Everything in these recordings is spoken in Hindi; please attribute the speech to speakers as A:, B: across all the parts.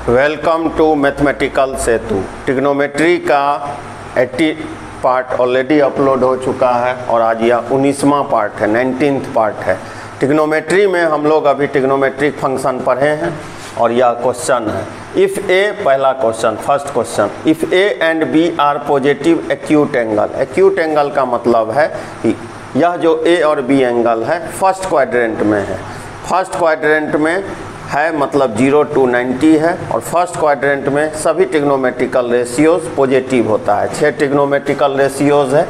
A: Welcome to Mathematical Setu. Trigonometry का 80 पार्ट ऑलरेडी अपलोड हो चुका है और आज यह 19वां पार्ट है, 19th पार्ट है। ट्रिग्नोमेट्री में हम लोग अभी ट्रिग्नोमेट्रिक फंक्शन पढ़े हैं और यह क्वेश्चन है। इफ़ ए, पहला question, first question, if A and B are positive acute angle. Acute angle का मतलब है कि यह जो ए और बी एंगल है फर्स्ट क्वाड्रेंट में है। फर्स्ट क्वाड्रेंट में है मतलब 0 to 90 है और फर्स्ट क्वाड्रेंट में सभी ट्रिग्नोमेट्रिकल रेशियोज पॉजिटिव होता है। 6 ट्रिग्नोमेट्रिकल रेशियोज है।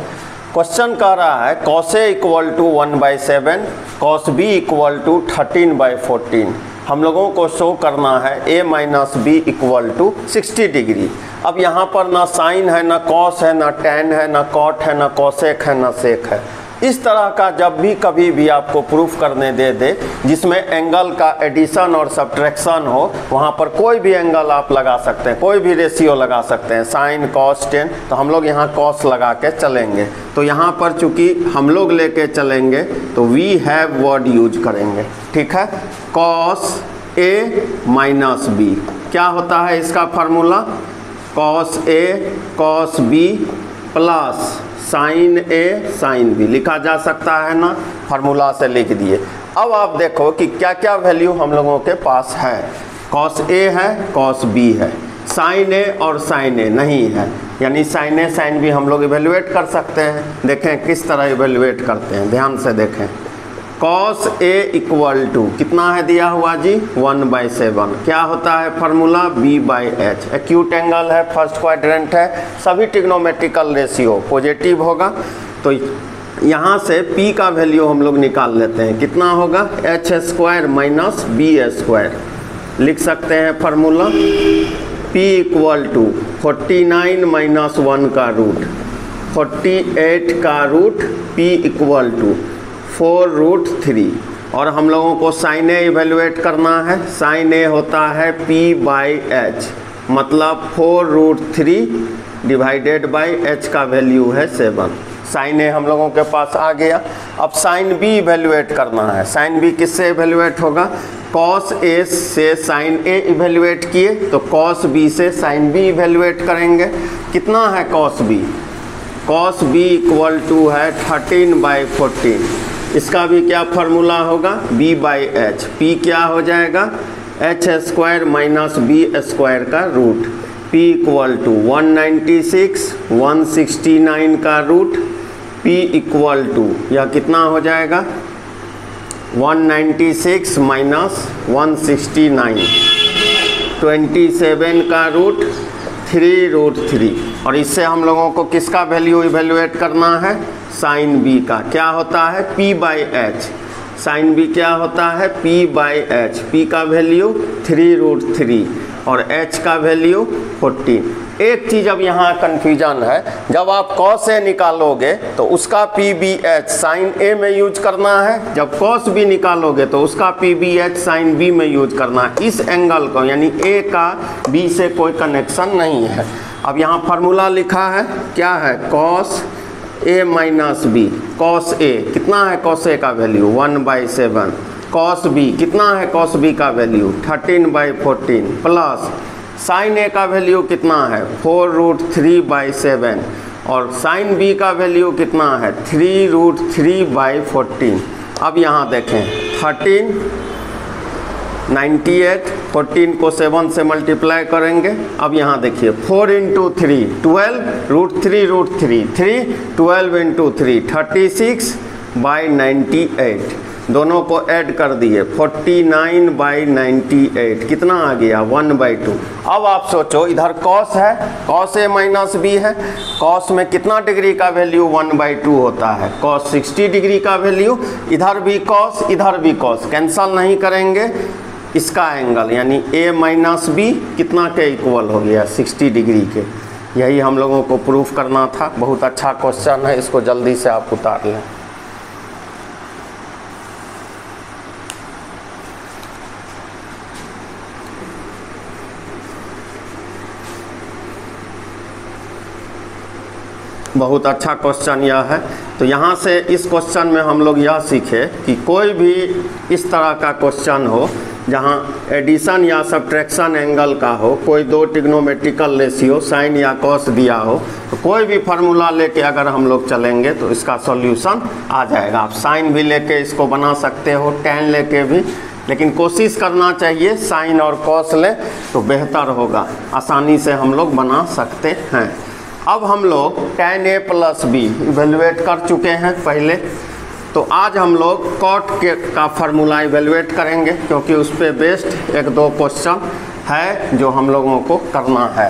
A: क्वेश्चन कह रहा है cos A equal to 1/7, cos B equal to 13/14। हम लोगों को शो करना है A minus B equal to 60 degree. अब यहाँ पर ना साइन है, ना कॉस है, ना टैन है, ना कॉट है, ना कॉसेक है, ना सेक है। इस तरह का जब भी कभी भी आपको प्रूफ करने दे जिसमें एंगल का एडिशन और सब्ट्रैक्शन हो, वहाँ पर कोई भी एंगल आप लगा सकते हैं, कोई भी रेशियो लगा सकते हैं, साइन कॉस टेन। तो हम लोग यहाँ कॉस लगा के चलेंगे। तो यहाँ पर चूंकि हम लोग लेके चलेंगे तो वी हैव वर्ड यूज करेंगे, ठीक है। कॉस ए माइनस बी क्या होता है इसका formula? Cos A cos B plus sign A sine B लिखा जा सकता है ना, फार्मूला से लिख दिए। अब आप देखो कि क्या क्या वैल्यू हम लोगों के पास है। कॉस ए है, कॉस बी है, साइन ए और साइन ए नहीं है, यानी साइन ए साइन बी हम लोग इवेल्युएट कर सकते हैं। देखें किस तरह इवेल्युएट करते हैं, ध्यान से देखें। कॉस ए इक्वल टू कितना है दिया हुआ जी? 1/7। क्या होता है फार्मूला? B/H। एक्यूट एंगल है, फर्स्ट क्वाड्रेंट है, सभी ट्रिग्नोमेट्रिकल रेशियो पॉजिटिव होगा। तो यहाँ से P का वैल्यू हम लोग निकाल लेते हैं। कितना होगा? H² minus B²। लिख सकते हैं formula P equal to 49 minus 1 का रूट 48 का रूट P इक्वल टू 4√3। और हम लोगों को साइन ए इवेल्युएट करना है। साइन ए होता है P/H, मतलब 4√3 डिवाइडेड बाई H का वैल्यू है 7। साइन ए हम लोगों के पास आ गया। अब साइन बी इवेल्युएट करना है। साइन बी किससे इवेल्युएट होगा? कॉस ए से साइन ए इवेल्युएट किए तो कॉस बी से साइन बी इवेल्युएट करेंगे। कितना है cos B? Cos B equal to है 13/14। इसका भी क्या फार्मूला होगा? B/H। P क्या हो जाएगा? H² माइनस B² का रूट। P इक्वल टू 196 169 का रूट P इक्वल टू यह कितना हो जाएगा? 196 माइनस 169 27 का रूट 3√3। और इससे हम लोगों को किसका वैल्यू इवेल्युएट करना है? साइन बी का। क्या होता है? P/H। साइन बी क्या होता है? P/H। P का वैल्यू 3√3 और H का वैल्यू 14। एक चीज़ अब यहाँ कन्फ्यूजन है, जब आप कॉस ए निकालोगे तो उसका P/B/H साइन ए में यूज करना है, जब कॉस बी निकालोगे तो उसका P/B/H साइन बी में यूज करना है। इस एंगल को यानी ए का बी से कोई कनेक्शन नहीं है। अब यहाँ फार्मूला लिखा है, क्या है? Cos A minus B. Cos A कितना है? कॉस ए का वैल्यू 1/7। कॉस बी कितना है? कॉस बी का वैल्यू 13/14 प्लस साइन ए का वैल्यू कितना है? 4√3/7 और साइन बी का वैल्यू कितना है? 3√3/14। अब यहाँ देखें 13 98, 14 को 7 से मल्टीप्लाई करेंगे। अब यहाँ देखिए 4 × 3 12√3√3 3 12 × 3 36/98। दोनों को ऐड कर दिए 49/98 कितना आ गया? 1/2। अब आप सोचो इधर कॉस है, कॉस ए माइनस बी है। कॉस में कितना डिग्री का वैल्यू 1/2 होता है? कॉस 60 डिग्री का वैल्यू। इधर भी कॉस, इधर भी कॉस, कैंसल नहीं करेंगे। इसका एंगल यानी ए माइनस बी कितना के इक्वल हो गया? 60 डिग्री के। यही हम लोगों को प्रूफ करना था। बहुत अच्छा क्वेश्चन है, इसको जल्दी से आप उतार लें। बहुत अच्छा क्वेश्चन यह है। तो यहाँ से इस क्वेश्चन में हम लोग यह सीखे कि कोई भी इस तरह का क्वेश्चन हो जहाँ एडिशन या सब्ट्रैक्शन एंगल का हो, कोई दो ट्रिग्नोमेट्रिकल रेशियो साइन या कॉस दिया हो, तो कोई भी फार्मूला लेके अगर हम लोग चलेंगे तो इसका सॉल्यूशन आ जाएगा। आप साइन भी लेके इसको बना सकते हो, टेन लेके भी, लेकिन कोशिश करना चाहिए साइन और कॉस ले तो बेहतर होगा, आसानी से हम लोग बना सकते हैं। अब हम लोग tan a plus b evaluate कर चुके हैं पहले, तो आज हम लोग कॉट का फार्मूला इवेलुएट करेंगे, क्योंकि उस पर बेस्ड एक दो क्वेश्चन है जो हम लोगों को करना है।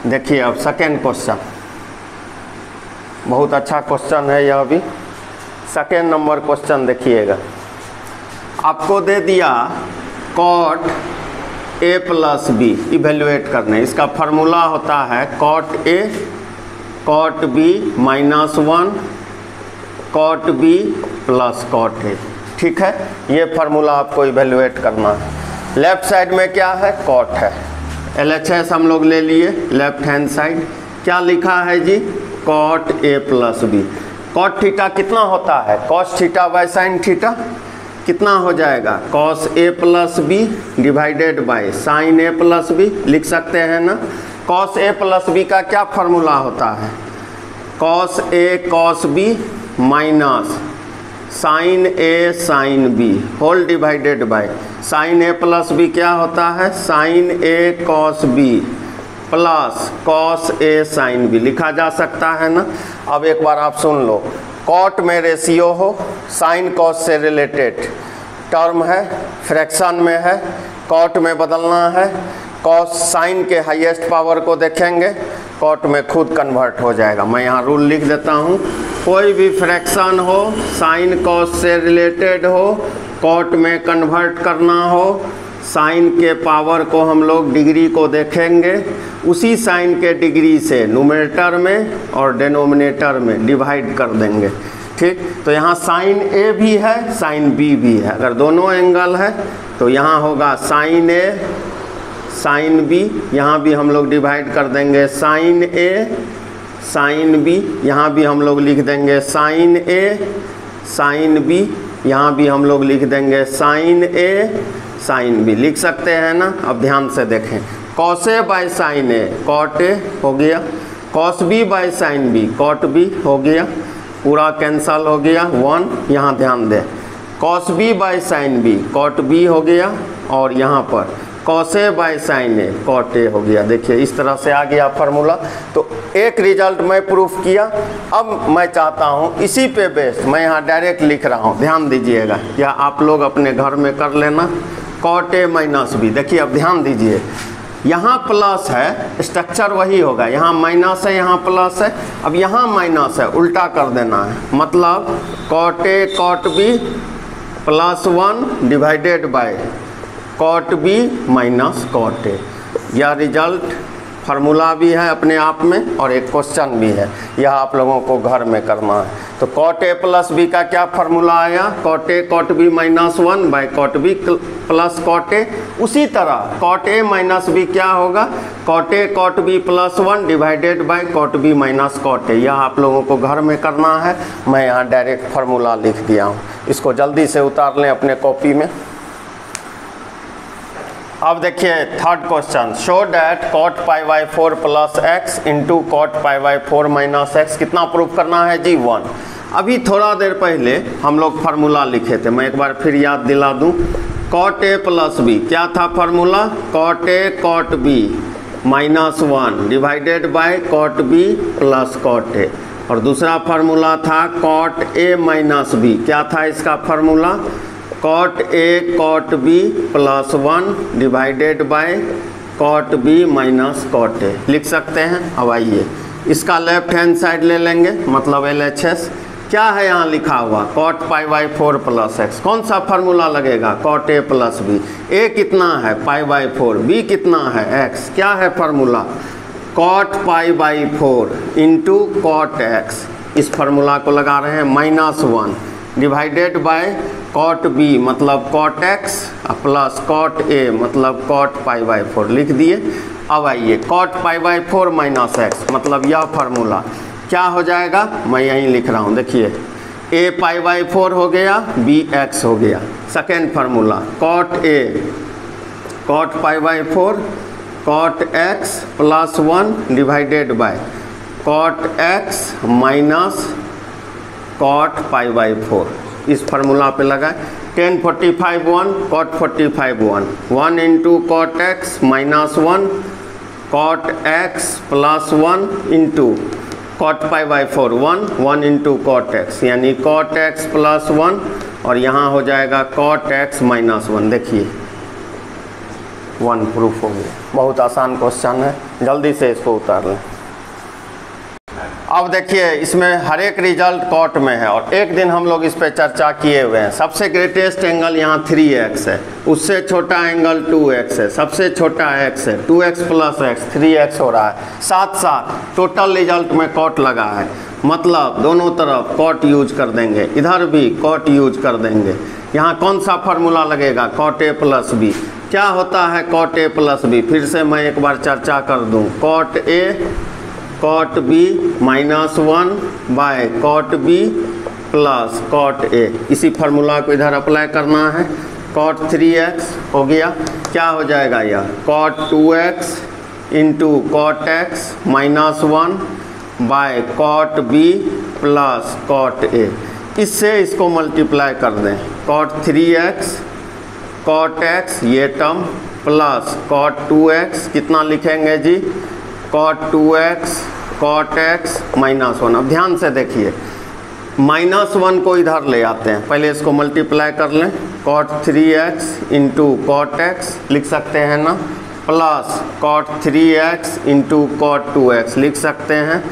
A: देखिए अब सेकेंड क्वेश्चन, बहुत अच्छा क्वेश्चन है यह भी। सेकेंड नंबर क्वेश्चन देखिएगा, आपको दे दिया cot a plus b evaluate करने, इसका फार्मूला होता है cot a cot b minus 1 cot b plus cot a। ठीक है, ये फार्मूला आपको इवेलुएट करना है। लेफ्ट साइड में क्या है, कॉट है, LHS हम लोग ले लिए। लेफ्ट हैंड साइड क्या लिखा है जी, cot a plus b. Cot theta कितना होता है, cos theta by sine theta, कितना हो जाएगा, cos a plus b divided by sine a plus b, लिख सकते हैं ना। कॉस a प्लस बी का क्या फार्मूला होता है, cos a cos b minus sine a sine b whole divided by sine a plus b क्या होता है, sine a cos b plus cos a sine b, लिखा जा सकता है ना। अब एक बार आप सुन लो, कॉट में रेशियो हो, साइन कॉस से रिलेटेड टर्म है, फ्रैक्शन में है, कॉट में बदलना है, कॉस साइन के हाईएस्ट पावर को देखेंगे, कॉट में खुद कन्वर्ट हो जाएगा। मैं यहाँ रूल लिख देता हूँ, कोई भी फ्रैक्शन हो, साइन कॉस से रिलेटेड हो, कॉट में कन्वर्ट करना हो, साइन के पावर को हम लोग डिग्री को देखेंगे, उसी साइन के डिग्री से न्यूमरेटर में और डिनोमिनेटर में डिवाइड कर देंगे। ठीक, तो यहाँ साइन a भी है साइन b भी है, अगर दोनों एंगल है तो यहाँ होगा साइन a साइन b, यहाँ भी हम लोग डिवाइड कर देंगे साइन a साइन b, यहाँ भी हम लोग लिख देंगे साइन a साइन b, यहाँ भी हम लोग लिख देंगे साइन a साइन b, लिख सकते हैं ना। अब ध्यान से देखें, cos a by sine a cot a हो गया, cos b by sine b cot b हो गया, पूरा कैंसल हो गया 1। यहाँ ध्यान दें, cos b by sine b cot b हो गया, और यहाँ पर cos a by sine a cot a हो गया। देखिए इस तरह से आ गया फार्मूला। तो एक रिजल्ट मैं प्रूफ किया, अब मैं चाहता हूँ इसी पे बेस्ड मैं यहाँ डायरेक्ट लिख रहा हूँ, ध्यान दीजिएगा, या आप लोग अपने घर में कर लेना। कॉट a माइनस b, देखिए अब ध्यान दीजिए, यहाँ प्लस है, स्ट्रक्चर वही होगा, यहाँ माइनस है यहाँ प्लस है, अब यहाँ माइनस है, उल्टा कर देना है, मतलब cot a cot b plus 1 divided by cot b minus cot a। यह रिजल्ट फार्मूला भी है अपने आप में और एक क्वेश्चन भी है, यह आप लोगों को घर में करना है। तो कॉट a प्लस b का क्या फार्मूला आया, cot a cot b minus 1 by cot b plus cot a। उसी तरह कॉट a माइनस b क्या होगा, cot a cot b plus 1 divided by cot b minus cot a। यह आप लोगों को घर में करना है, मैं यहाँ डायरेक्ट फार्मूला लिख दिया हूँ, इसको जल्दी से उतार लें अपने कॉपी में। अब देखिए third question, show that cot pi by 4 plus x into cot pi by 4 minus x, कितना प्रूफ करना है जी 1। अभी थोड़ा देर पहले हम लोग फार्मूला लिखे थे, मैं एक बार फिर याद दिला दूं, कॉट a प्लस बी क्या था formula, cot a cot b minus 1 divided by cot b plus cot a, और दूसरा फार्मूला था कॉट a माइनस b, क्या था इसका formula, cot a cot b plus 1 divided by cot b minus cot a, लिख सकते हैं। अब आइए इसका लेफ्ट हैंड साइड ले लेंगे, मतलब LHS क्या है यहाँ लिखा हुआ, cot pi by 4 plus x, कौन सा फार्मूला लगेगा, cot a plus b, a कितना है पाई बाई 4, b कितना है x, क्या है formula, cot pi by 4 into cot x, इस फार्मूला को लगा रहे हैं minus 1 divided by cot b मतलब cot x plus cot a मतलब कॉट पाई बाई 4, लिख दिए। अब आइए cot pi by 4 minus x, मतलब यह फार्मूला क्या हो जाएगा, मैं यहीं लिख रहा हूँ, देखिए a π/4 हो गया, b x हो गया। Second formula cot π/4 cot x plus 1 divided by cot x minus cot π/4। इस फार्मूला पे लगाए। tan 45 1 cot 45 1 into cot x minus 1 cot x plus 1 into cot π/4 1 into cot x, यानी कॉट x प्लस 1 और यहाँ हो जाएगा कॉट x माइनस 1। देखिए 1 प्रूफ हो गया। बहुत आसान क्वेश्चन है, जल्दी से इसको उतार लें। अब देखिए इसमें हर एक रिजल्ट कॉट में है और एक दिन हम लोग इस पे चर्चा किए हुए हैं। सबसे ग्रेटेस्ट एंगल यहाँ 3x है, उससे छोटा एंगल 2x है, सबसे छोटा x है, 2x प्लस x 3x हो रहा है। साथ साथ टोटल रिजल्ट में कॉट लगा है, मतलब दोनों तरफ कॉट यूज कर देंगे, इधर भी कॉट यूज कर देंगे। यहाँ कौन सा फार्मूला लगेगा? Cot a plus b। क्या होता है कॉट a प्लस b? फिर से मैं एक बार चर्चा कर दूँ। Cot a cot b minus 1 by cot b plus cot a। इसी फार्मूला को इधर अप्लाई करना है। कॉट 3x हो गया, क्या हो जाएगा यह? Cot 2x into cot x minus 1 by cot b plus cot a। इससे इसको मल्टीप्लाई कर दें। कॉट 3x कॉट x ये टर्म प्लस कॉट 2x, कितना लिखेंगे जी? Cot 2x cot x minus 1। अब ध्यान से देखिए, माइनस 1 को इधर ले आते हैं, पहले इसको मल्टीप्लाई कर लें। Cot 3x into cot x लिख सकते हैं ना, plus cot 3x into cot 2x लिख सकते हैं,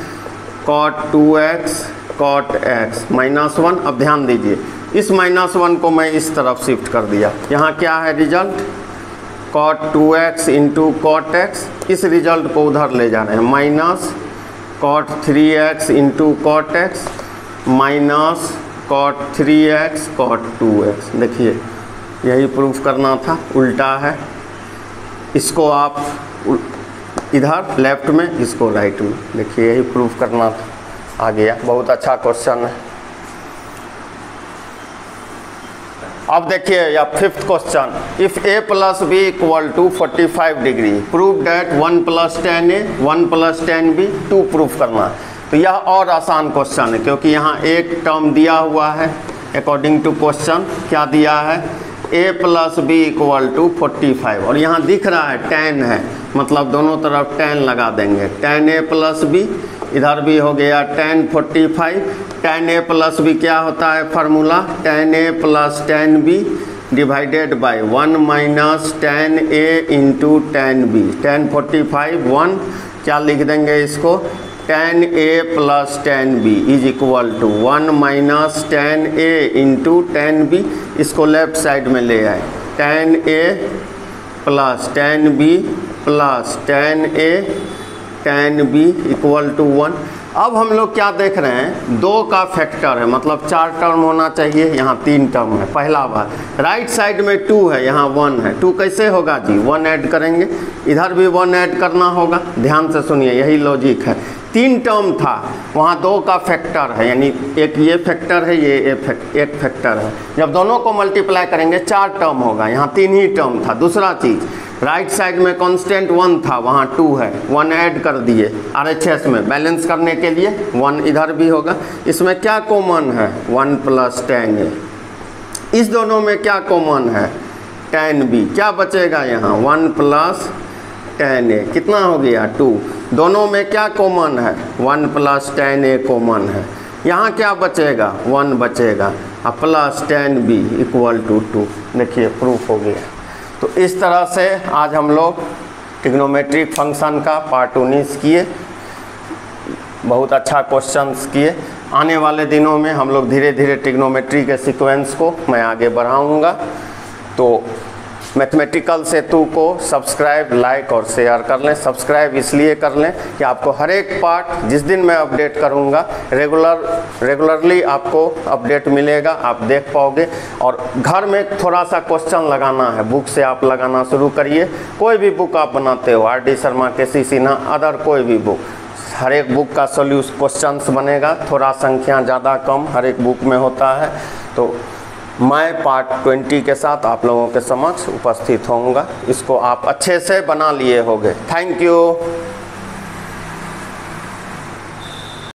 A: cot 2x cot x minus 1। अब ध्यान दीजिए, इस माइनस 1 को मैं इस तरफ शिफ्ट कर दिया। यहाँ क्या है result? Cot 2x into cot x। इस रिजल्ट को उधर ले जा रहे हैं, minus cot 3x into cot x minus cot 3x cot 2x। देखिए यही प्रूफ करना था, उल्टा है। इसको आप इधर लेफ्ट में, इसको राइट में। देखिए यही प्रूफ करना था, आ गया। बहुत अच्छा क्वेश्चन है। अब देखिए या fifth question, if a plus b equal to 45 degree prove that 1 plus 10a 1 plus 10b 2 proof करना है। तो यह और आसान क्वेश्चन है, क्योंकि यहाँ एक टर्म दिया हुआ है अकॉर्डिंग टू क्वेश्चन। क्या दिया है? a plus b equal to 45 और यहाँ दिख रहा है 10 है, मतलब दोनों तरफ 10 लगा देंगे। 10a प्लस बी, इधर भी हो गया 10 45। 10a प्लस बी क्या होता है formula? 10a plus 10b divided by 1 minus 10a into 10b। 10 45 1, क्या लिख देंगे इसको? 10a plus 10b is equal to 1 minus 10a into 10b। इसको लेफ्ट साइड में ले आए। 10a plus 10b plus 10a 10b equal to 1। अब हम लोग क्या देख रहे हैं? 2 का फैक्टर है, मतलब 4 टर्म होना चाहिए, यहाँ 3 टर्म है। पहला बात, राइट साइड में 2 है, यहाँ 1 है। 2 कैसे होगा जी? 1 ऐड करेंगे, इधर भी 1 ऐड करना होगा। ध्यान से सुनिए, यही लॉजिक है। 3 टर्म था, वहाँ 2 का फैक्टर है, यानी एक ये फैक्टर है, ये एक फैक्टर है। जब दोनों को मल्टीप्लाई करेंगे 4 टर्म होगा, यहाँ 3 ही टर्म था। दूसरा चीज़, राइट साइड में कांस्टेंट 1 था, वहाँ 2 है, 1 ऐड कर दिए RHS में बैलेंस करने के लिए। 1 इधर भी होगा। इसमें क्या कॉमन है? 1 प्लस 10a। इस दोनों में क्या कॉमन है? 10b। क्या बचेगा यहाँ? 1 प्लस 10a, कितना हो गया? 2। दोनों में क्या कॉमन है? 1 प्लस 10a कॉमन है। यहाँ क्या बचेगा? 1 बचेगा, और प्लस 10b इक्वल टू 2। देखिए प्रूफ हो गया। तो इस तरह से आज हम लोग ट्रिग्नोमेट्रिक फंक्शन का पार्ट 19 किए। बहुत अच्छा क्वेश्चंस किए। आने वाले दिनों में हम लोग धीरे धीरे ट्रिग्नोमेट्री के सीक्वेंस को मैं आगे बढ़ाऊंगा। तो मैथमेटिकल सेतु को सब्सक्राइब, लाइक और शेयर कर लें। सब्सक्राइब इसलिए कर लें कि आपको हर एक पार्ट जिस दिन मैं अपडेट करूंगा रेगुलरली आपको अपडेट मिलेगा, आप देख पाओगे। और घर में थोड़ा सा क्वेश्चन लगाना है, बुक से आप लगाना शुरू करिए। कोई भी बुक आप बनाते हो, RD Sharma, KC Sinha, other कोई भी बुक, हर एक बुक का क्वेश्चंस बनेगा, थोड़ा संख्या ज़्यादा कम हर एक बुक में होता है। तो मैं पार्ट 20 के साथ आप लोगों के समक्ष उपस्थित होऊंगा। इसको आप अच्छे से बना लिए होंगे। Thank you.